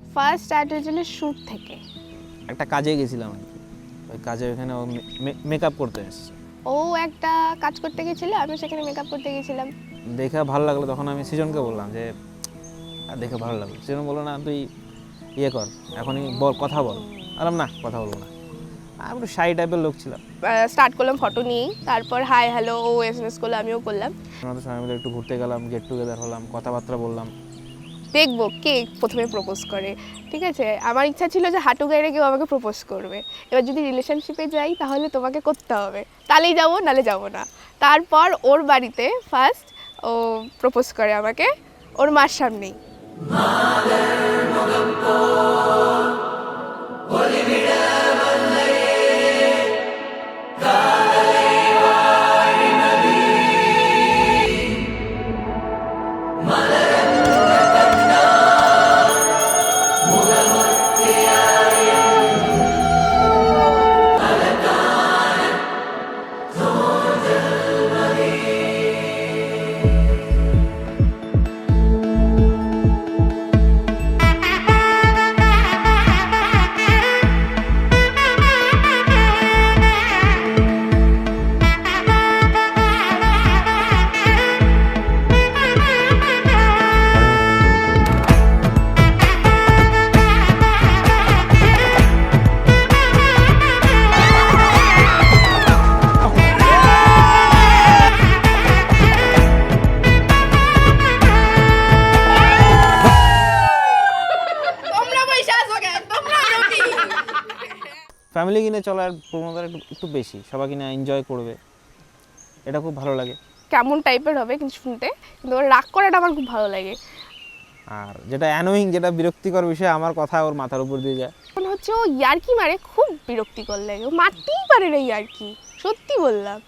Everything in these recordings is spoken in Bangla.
ফার্স্ট স্টার্ট হয়েছিল শ্যুট থেকে। একটা কাজে গেছিলাম আর কি, ওই কাজে ওখানে ও মেকআপ করতে এসেছে। ও একটা কাজ করতে গেছিল, আমি সেখানে মেকআপ করতে গেছিলাম। দেখে ভালো লাগলো, তখন আমি সৃজনকে বললাম যে দেখে ভালো লাগলো। সৃজন বললো না তুই ইয়ে কর, এখনই বল, কথা বল। বললাম না, কথা বলবো না। আমি একটু শাই টাইপের লোক ছিলাম। স্টার্ট করলাম ফটো নিয়েই, তারপর হাই হ্যালো ও এসএমএস করলো, আমিও করলাম। আমাদের সবাই মিলে একটু ঘুরতে গেলাম, গেট টুগেদার হলাম, কথাবার্তা বললাম। দেখবো কে প্রথমে প্রপোজ করে, ঠিক আছে। আমার ইচ্ছা ছিল যে হাঁটু গাইড়ে কেউ আমাকে প্রপোজ করবে। এবার যদি রিলেশনশিপে যাই তাহলে তোমাকে করতে হবে, তাহলেই যাবো, নালে যাবো না। তারপর ওর বাড়িতে ফার্স্ট ও প্রপোজ করে আমাকে, ওর মার সামনেই। ফ্যামিলি কিনে চলার প্রবণতা একটু বেশি, সবাই কিনে এনজয় করবে, এটা খুব ভালো লাগে। কেমন টাইপের হবে কিন্তু শুনতে, কিন্তু ওর রাগ করাটা আমার খুব ভালো লাগে। আর যেটা অ্যানোয়িং, যেটা বিরক্তিকর বিষয়, আমার কথা ওর মাথার উপর দিয়ে যায়। মনে হচ্ছে ও ইয়ার্কি মারে, খুব বিরক্তিকর লাগে। ও মারতেই পারে না ইয়ার্কি, সত্যি বললাম,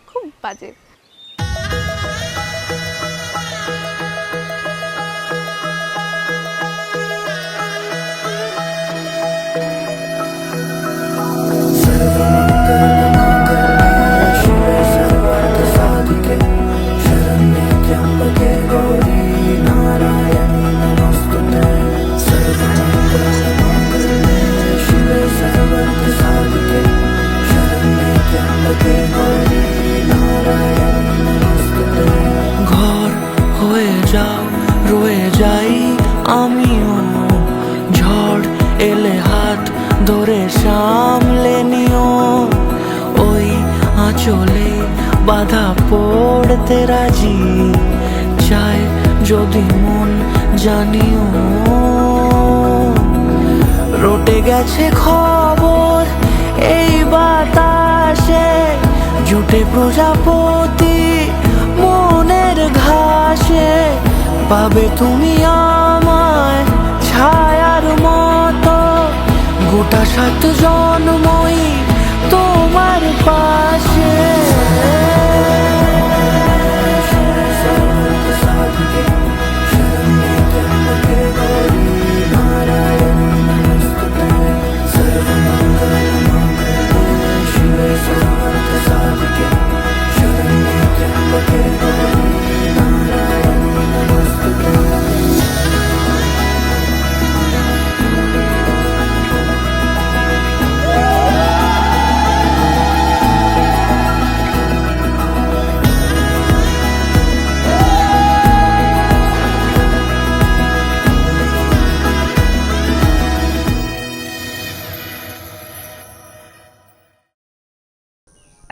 খুব বাজে। ঘর হয়ে যাও, রয়ে যাই আমিও, ঝড় এলে হাত ধরে সামলে নিও, ওই আঁচলে বাধা পড়তে রাজি, চায় যদি মন জানিও। রটে গেছে খবর এই বাতাসে, জুটে প্রজাপতি মনের ঘাসে, পাবে তুমি আমায় ছায়ার মতো, গোটা 7 জন্মই তোমার পাশে।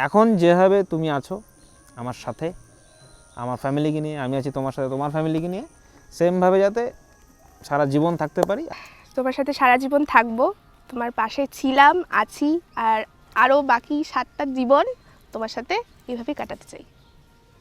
এখন যেভাবে তুমি আছো আমার সাথে, আমার ফ্যামিলিকে নিয়ে, আমি আছি তোমার সাথে তোমার ফ্যামিলিকে নিয়ে, সেমভাবে যাতে সারা জীবন থাকতে পারি। তোমার সাথে সারা জীবন থাকবো, তোমার পাশে ছিলাম, আছি, আর আরও বাকি 7টা জীবন তোমার সাথে এইভাবেই কাটাতে চাই।